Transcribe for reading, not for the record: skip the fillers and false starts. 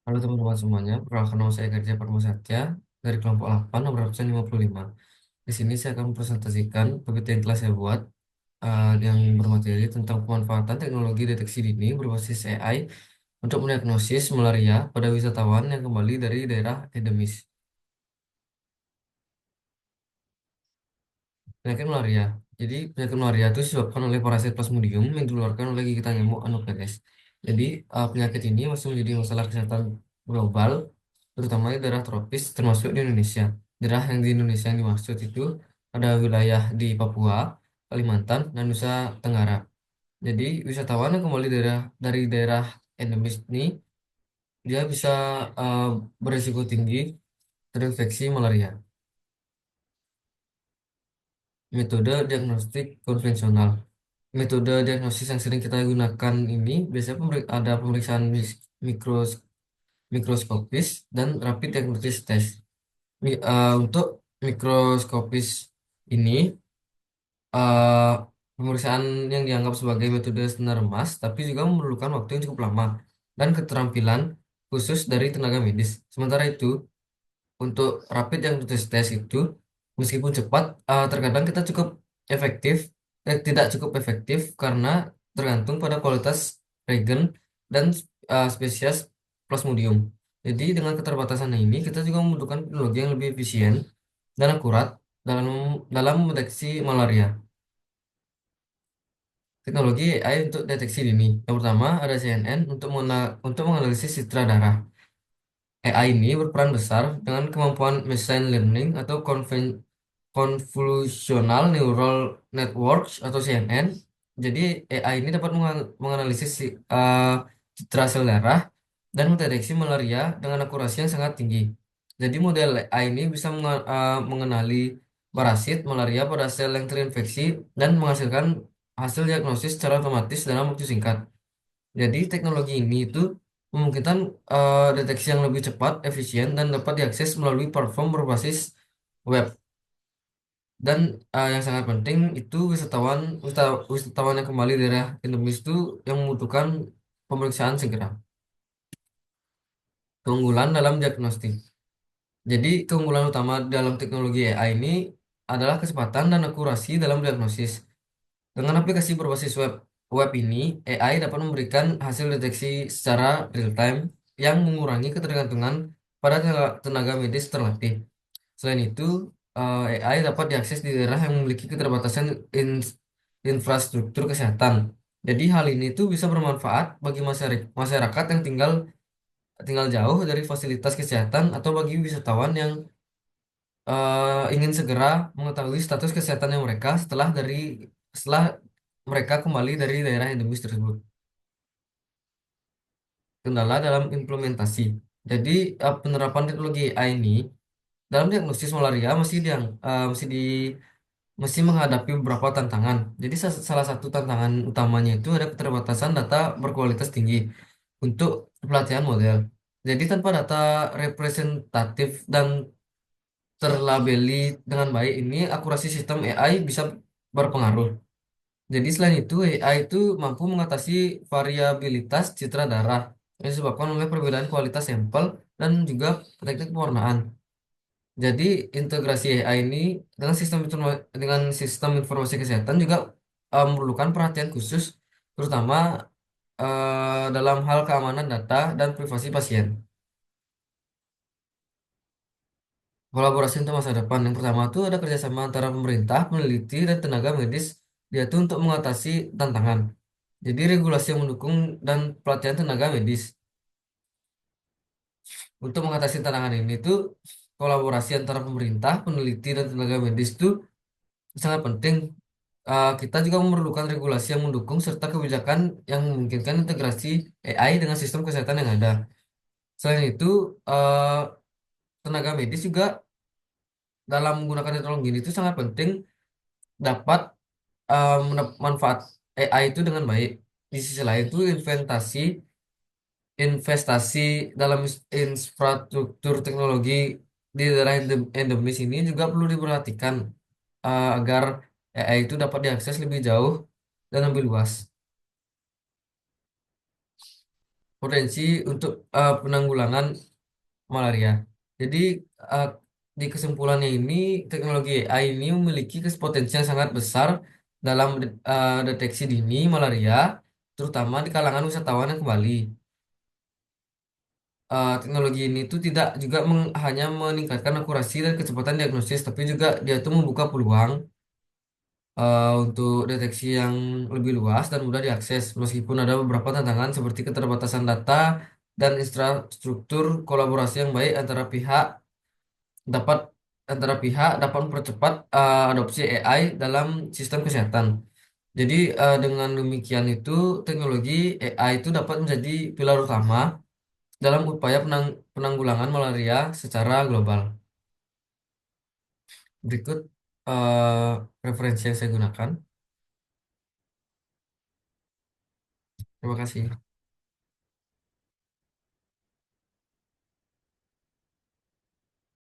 Halo teman-teman semuanya, perkenalkan nama saya Garja Padma Satya dari kelompok 8 nomor absen 55. Di sini saya akan mempresentasikan PPT yang telah saya buat yang bermateri tentang pemanfaatan teknologi deteksi dini berbasis AI untuk mendiagnosis malaria pada wisatawan yang kembali dari daerah endemis. Penyakit malaria. Jadi penyakit malaria itu disebabkan oleh parasit Plasmodium yang dikeluarkan oleh gigitan nyamuk Anopheles. Jadi penyakit ini masih menjadi masalah kesehatan global, terutama di daerah tropis termasuk di Indonesia. Daerah yang di Indonesia yang dimaksud itu ada wilayah di Papua, Kalimantan, dan Nusa Tenggara. Jadi wisatawan yang kembali dari daerah endemis ini dia bisa uh, berisiko tinggi terinfeksi malaria. Metode diagnostik konvensional. Metode diagnosis yang sering kita gunakan ini biasanya ada pemeriksaan mikros mikroskopis dan rapid diagnosis test. Untuk mikroskopis ini uh, pemeriksaan yang dianggap sebagai metode standar emas, tapi juga memerlukan waktu yang cukup lama dan keterampilan khusus dari tenaga medis. Sementara itu, untuk rapid diagnosis test itu meskipun cepat, terkadang kita tidak cukup efektif karena tergantung pada kualitas reagen dan spesies Plasmodium. Jadi dengan keterbatasan ini kita juga membutuhkan teknologi yang lebih efisien dan akurat dalam dalam mendeteksi malaria. Teknologi AI untuk deteksi dini. Yang pertama ada CNN untuk menganalisis citra darah. AI ini berperan besar dengan kemampuan machine learning atau convolutional neural networks atau CNN. Jadi AI ini dapat menganalisis citra sel darah dan mendeteksi malaria dengan akurasi yang sangat tinggi. Jadi model AI ini bisa mengenali parasit malaria pada sel yang terinfeksi dan menghasilkan hasil diagnosis secara otomatis dalam waktu singkat. Jadi teknologi ini itu memungkinkan deteksi yang lebih cepat, efisien, dan dapat diakses melalui platform berbasis web. Dan yang sangat penting itu wisatawan yang kembali dari daerah endemis itu yang membutuhkan pemeriksaan segera. Keunggulan dalam diagnostik. Jadi keunggulan utama dalam teknologi AI ini adalah kecepatan dan akurasi dalam diagnosis. Dengan aplikasi berbasis web ini, AI dapat memberikan hasil deteksi secara real time yang mengurangi ketergantungan pada tenaga medis terlatih. Selain itu, AI dapat diakses di daerah yang memiliki keterbatasan infrastruktur kesehatan. Jadi hal ini tuh bisa bermanfaat bagi masyarakat yang tinggal tinggal jauh dari fasilitas kesehatan atau bagi wisatawan yang ingin segera mengetahui status kesehatannya mereka setelah mereka kembali dari daerah endemis tersebut. Kendala dalam implementasi. Jadi penerapan teknologi AI ini dalam diagnosis malaria masih menghadapi beberapa tantangan. Jadi salah satu tantangan utamanya itu ada keterbatasan data berkualitas tinggi untuk pelatihan model. Jadi tanpa data representatif dan terlabeli dengan baik ini akurasi sistem AI bisa berpengaruh. Jadi selain itu AI itu mampu mengatasi variabilitas citra darah yang disebabkan oleh perbedaan kualitas sampel dan juga teknik pewarnaan. Jadi integrasi AI ini dengan sistem informasi kesehatan juga memerlukan perhatian khusus, terutama dalam hal keamanan data dan privasi pasien. Kolaborasi untuk masa depan. Yang pertama itu ada kerjasama antara pemerintah, peneliti, dan tenaga medis, yaitu untuk mengatasi tantangan. Jadi regulasi yang mendukung dan pelatihan tenaga medis. Untuk mengatasi tantangan ini tuh kolaborasi antara pemerintah, peneliti, dan tenaga medis itu sangat penting. Kita juga memerlukan regulasi yang mendukung serta kebijakan yang memungkinkan integrasi AI dengan sistem kesehatan yang ada. Selain itu, tenaga medis juga dalam menggunakan teknologi ini itu sangat penting dapat manfaat AI itu dengan baik. Di sisi lain itu investasi dalam infrastruktur teknologi di daerah endemis ini juga perlu diperhatikan agar AI itu dapat diakses lebih jauh dan lebih luas. potensi untuk penanggulangan malaria. Jadi eh, di kesimpulannya ini teknologi AI ini memiliki potensi yang sangat besar dalam deteksi dini malaria, terutama di kalangan wisatawan yang kembali. Teknologi ini tuh tidak juga hanya meningkatkan akurasi dan kecepatan diagnosis, tapi juga dia tuh membuka peluang untuk deteksi yang lebih luas dan mudah diakses, meskipun ada beberapa tantangan seperti keterbatasan data dan infrastruktur kolaborasi yang baik dapat dapat mempercepat adopsi AI dalam sistem kesehatan. Jadi dengan demikian itu teknologi AI itu dapat menjadi pilar utama dalam upaya penanggulangan malaria secara global. Berikut referensi yang saya gunakan. Terima kasih.